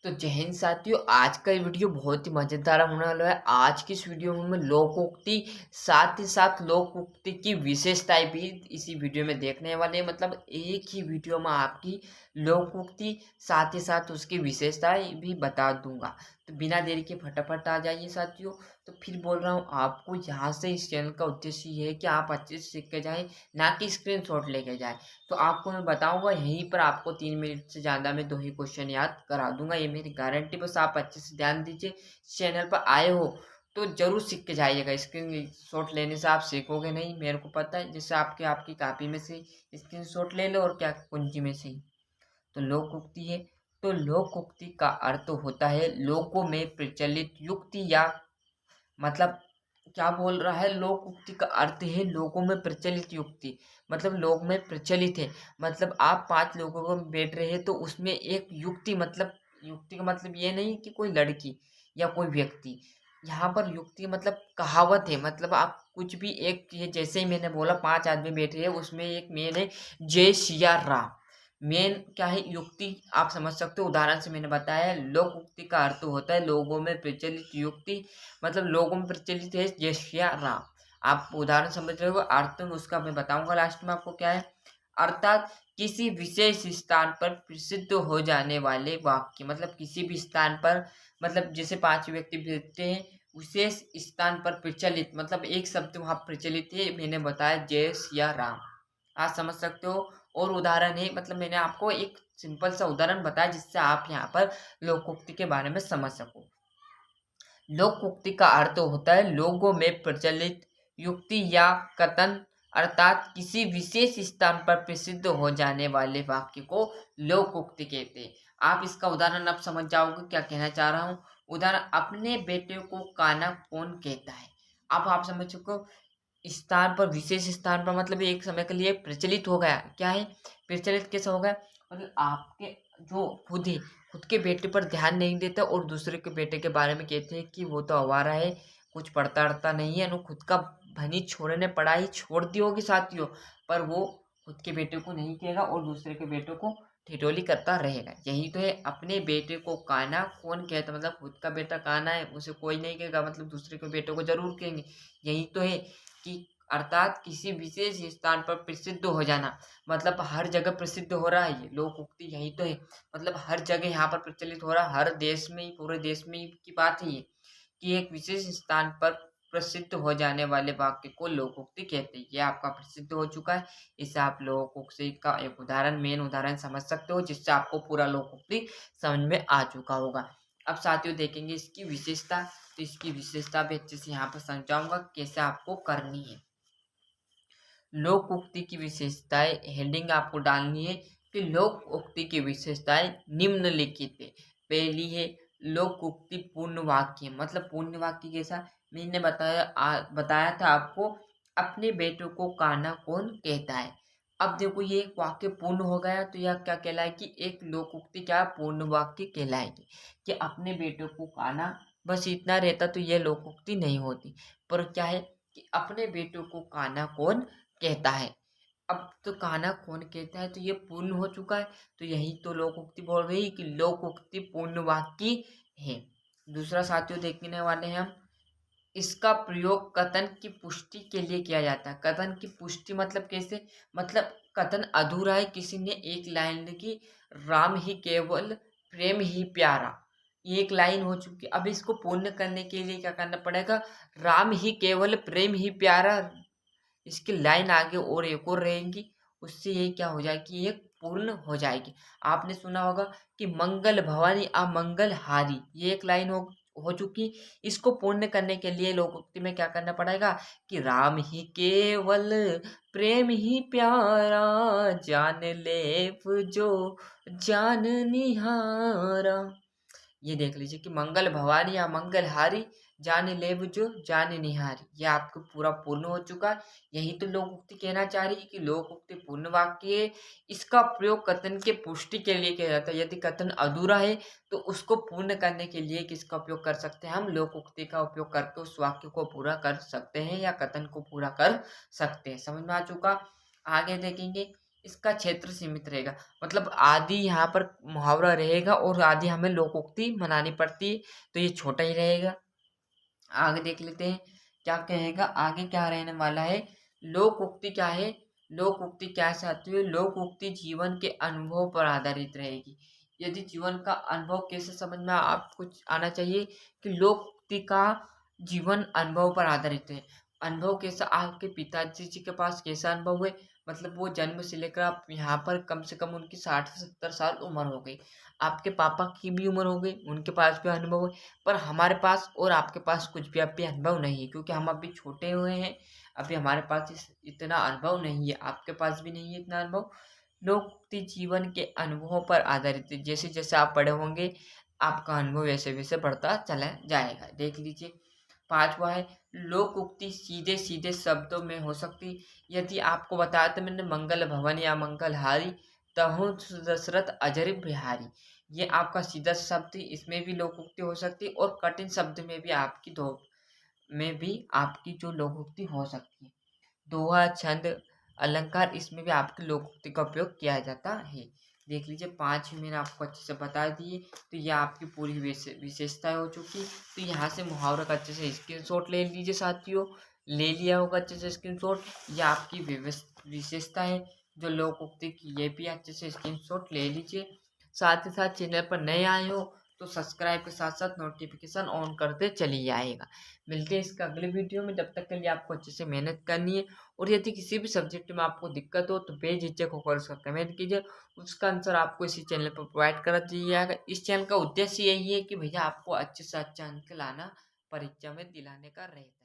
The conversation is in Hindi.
तो जय हिंद साथियों, आज का ये वीडियो बहुत ही मज़ेदार होने वाला है। आज की इस वीडियो में हम लोकोक्ति साथ ही साथ लोकोक्ति की विशेषताएं भी इसी वीडियो में देखने वाले हैं। मतलब एक ही वीडियो में आपकी लोकोक्ति साथ ही साथ उसकी विशेषताएं भी बता दूंगा। तो बिना देरी के फटाफट आ जाइए साथियों। तो फिर बोल रहा हूँ आपको, यहाँ से इस चैनल का उद्देश्य ये है कि आप अच्छे से सीख के जाएँ, ना कि स्क्रीनशॉट लेके जाएँ। तो आपको मैं बताऊंगा, यहीं पर आपको 3 मिनट से ज़्यादा में 2 ही क्वेश्चन याद करा दूंगा, ये मेरी गारंटी। बस आप अच्छे से ध्यान दीजिए। चैनल पर आए हो तो जरूर सीख के जाइएगा। स्क्रीन शॉट लेने से आप सीखोगे नहीं, मेरे को पता है। जैसे आपकी कॉपी में से स्क्रीन शॉट ले लो और क्या कुंजी में से ही। तो लोकोक्ति है। तो लोकोक्ति का अर्थ होता है लोगों में प्रचलित युक्ति, या मतलब क्या बोल रहा है, लोक उक्ति का अर्थ है लोगों में प्रचलित युक्ति। मतलब लोग में प्रचलित है, मतलब आप 5 लोगों को बैठ रहे हैं तो उसमें एक युक्ति, मतलब युक्ति का मतलब ये नहीं कि कोई लड़की या कोई व्यक्ति। यहाँ पर युक्ति मतलब कहावत है। मतलब आप कुछ भी एक, ये जैसे ही मैंने बोला 5 आदमी बैठे हैं, उसमें एक मेन है जय सिया राम। मेन क्या है, युक्ति आप समझ सकते हो। उदाहरण से मैंने बताया, लोक उक्ति का अर्थ होता है लोगों में प्रचलित युक्ति। मतलब लोगों में प्रचलित है यश या राम। आप उदाहरण समझ रहे हो, अर्थ में उसका मैं बताऊंगा लास्ट में आपको क्या है। अर्थात किसी विशेष स्थान पर प्रसिद्ध हो जाने वाले वाक्य। मतलब किसी भी स्थान पर, मतलब जैसे 5 व्यक्ति बैठते हैं, विशेष स्थान पर प्रचलित, मतलब एक शब्द वहां प्रचलित है, मैंने बताया जय सिया राम। आप समझ सकते हो। और उदाहरण है, मतलब मैंने आपको एक सिंपल सा उदाहरण बताया जिससे आप यहाँ पर लोकोक्ति के बारे में समझ सको। लोकोक्ति का अर्थ होता है लोगों में प्रचलित युक्ति या कथन, अर्थात किसी विशेष स्थान पर प्रसिद्ध हो जाने वाले वाक्य को लोकोक्ति कहते हैं। आप इसका उदाहरण अब समझ जाओगे क्या कहना चाह रहा हूँ। उदाहरण, अपने बेटे को काना कौन कहता है। अब आप समझ सको, स्थान पर, विशेष स्थान पर, मतलब एक समय के लिए प्रचलित हो गया। क्या है, प्रचलित कैसे हो गया, मतलब आपके जो खुद ही खुद के बेटे पर ध्यान नहीं देता और दूसरे के बेटे के बारे में कहते हैं कि वो तो आवारा है, कुछ पढ़ता अड़ता नहीं है, खुद का भनी छोरे ने पढ़ाई छोड़ दी होगी साथियों, पर वो खुद के बेटे को नहीं कहेगा और दूसरे के बेटे को ठिठोली करता रहेगा। यही तो है, अपने बेटे को काना कौन कहता, मतलब खुद का बेटा काना है उसे कोई नहीं कहेगा, मतलब दूसरे के बेटे को जरूर कहेंगे। यही तो है कि अर्थात किसी विशेष स्थान पर प्रसिद्ध हो जाना, मतलब हर जगह प्रसिद्ध हो रहा है, ये लोकोक्ति यही तो है। मतलब हर जगह यहाँ पर प्रचलित हो रहा है, हर देश में ही, पूरे देश में ही की बात है ये, कि एक विशेष स्थान पर प्रसिद्ध हो जाने वाले वाक्य को लोकोक्ति कहते हैं। ये आपका प्रसिद्ध हो चुका है। इससे आप लोकोक्ति का एक उदाहरण, मेन उदाहरण समझ सकते हो, जिससे आपको पूरा लोकोक्ति समझ में आ चुका होगा। अब साथियों देखेंगे इसकी विशेषता। तो इसकी विशेषता भी अच्छे से यहाँ पर समझाऊंगा कैसे आपको करनी है। लोकोक्ति की विशेषताएं, हेडिंग आपको डालनी है कि लोकोक्ति की विशेषताएं निम्नलिखित है। पहली है लोकोक्ति पूर्ण वाक्य। मतलब पूर्ण वाक्य कैसा, मैंने बताया था आपको, अपने बेटों को काना कौन कहता है। अब देखो ये एक वाक्य पूर्ण हो गया, तो यह क्या कहलाएगी, एक लोकोक्ति क्या पूर्ण वाक्य कहलाएगी। कि अपने बेटों को काना, बस इतना रहता तो यह लोकोक्ति नहीं होती। पर क्या है कि अपने बेटों को काना कौन कहता है। अब तो काना कौन कहता है, तो ये पूर्ण हो चुका है। तो यही तो लोकोक्ति बोल रही है कि लोकोक्ति पूर्ण वाक्य है। दूसरा साथियों देखने वाले हैं हम, इसका प्रयोग कथन की पुष्टि के लिए किया जाता है। कथन की पुष्टि मतलब कैसे, मतलब कथन अधूरा है, किसी ने एक लाइन लिखी, राम ही केवल प्रेम ही प्यारा, ये एक लाइन हो चुकी। अब इसको पूर्ण करने के लिए क्या करना पड़ेगा, राम ही केवल प्रेम ही प्यारा, इसकी लाइन आगे और एक और रहेगी, उससे ये क्या हो जाएगी, ये पूर्ण हो जाएगी। आपने सुना होगा कि मंगल भवानी अमंगल हारी, ये एक लाइन हो चुकी। इसको पूर्ण करने के लिए लोकोक्ति में क्या करना पड़ेगा कि राम ही केवल प्रेम ही प्यारा, जान ले जो जान निहारा। ये देख लीजिए कि मंगल भवानी या मंगल हारी, जान लेव जो जान निहारी, ये आपको पूरा पूर्ण हो चुका है। यही तो लोकोक्ति कहना चाह रही है कि लोकोक्ति पूर्ण वाक्य है। इसका प्रयोग कथन के पुष्टि के लिए किया जाता है। यदि कथन अधूरा है तो उसको पूर्ण करने के लिए किसका उपयोग कर सकते हैं, हम लोकोक्ति का उपयोग करके उस वाक्य को पूरा कर सकते हैं या कथन को पूरा कर सकते हैं। समझ में आ चुका। आगे देखेंगे इसका क्षेत्र सीमित रहेगा। मतलब आदि यहाँ पर मुहावरा रहेगा और आदि हमें लोकोक्ति बनानी पड़ती है, तो ये छोटा ही रहेगा। आगे देख लेते हैं क्या कहेगा, आगे क्या रहने वाला है। लोकोक्ति क्या है, लोकोक्ति क्या से आती है, लोकोक्ति जीवन के अनुभव पर आधारित रहेगी। यदि जीवन का अनुभव कैसे समझ में आप कुछ आना चाहिए कि लोकोक्ति का जीवन अनुभव पर आधारित है। अनुभव कैसा, आपके पिताजी जी के पास कैसा अनुभव हुए, मतलब वो जन्म से लेकर आप यहाँ पर कम से कम उनकी 60 से 70 साल उम्र हो गई। आपके पापा की भी उम्र हो गई, उनके पास भी अनुभव है, पर हमारे पास और आपके पास कुछ भी अभी अनुभव नहीं है, क्योंकि हम अभी छोटे हुए हैं। अभी हमारे पास इतना अनुभव नहीं है, आपके पास भी नहीं है इतना अनुभव। लोकोक्ति जीवन के अनुभवों पर आधारित है। जैसे जैसे आप बड़े होंगे आपका अनुभव वैसे वैसे बढ़ता चला जाएगा। देख लीजिए 5वां है, लोकोक्ति सीधे सीधे शब्दों में हो सकती। यदि आपको बताया तो मैंने मंगल भवन या मंगलहारी तहु दशरथ अजर बिहारी, ये आपका सीधा शब्द, इसमें भी लोकोक्ति हो सकती है और कठिन शब्द में भी आपकी दो में भी आपकी जो लोकोक्ति हो सकती है। दोहा, छंद, अलंकार, इसमें भी आपकी लोकोक्ति का उपयोग किया जाता है। देख लीजिए 5 मैंने आपको अच्छे से बता दिए, तो यह आपकी पूरी विशेषताएं हो चुकी। तो यहाँ से मुहावरा का अच्छे से स्क्रीनशॉट ले लीजिए साथियों, ले लिया होगा अच्छे से स्क्रीनशॉट। यह आपकी विशेषता है जो लोकोक्ति की, ये भी अच्छे से स्क्रीनशॉट ले लीजिए। साथ ही साथ चैनल पर नए आए हो तो सब्सक्राइब के साथ साथ नोटिफिकेशन ऑन करते चलिए आएगा। मिलते हैं इसका अगले वीडियो में, जब तक के लिए आपको अच्छे से मेहनत करनी है। और यदि किसी भी सब्जेक्ट में आपको दिक्कत हो तो बेझिझक होकर उसका कमेंट कीजिए, उसका आंसर आपको इसी चैनल पर प्रोवाइड कर दिया जाएगा। इस चैनल का उद्देश्य यही है कि भैया आपको अच्छे से अच्छा अंक लाना परीक्षा में दिलाने का रहता है।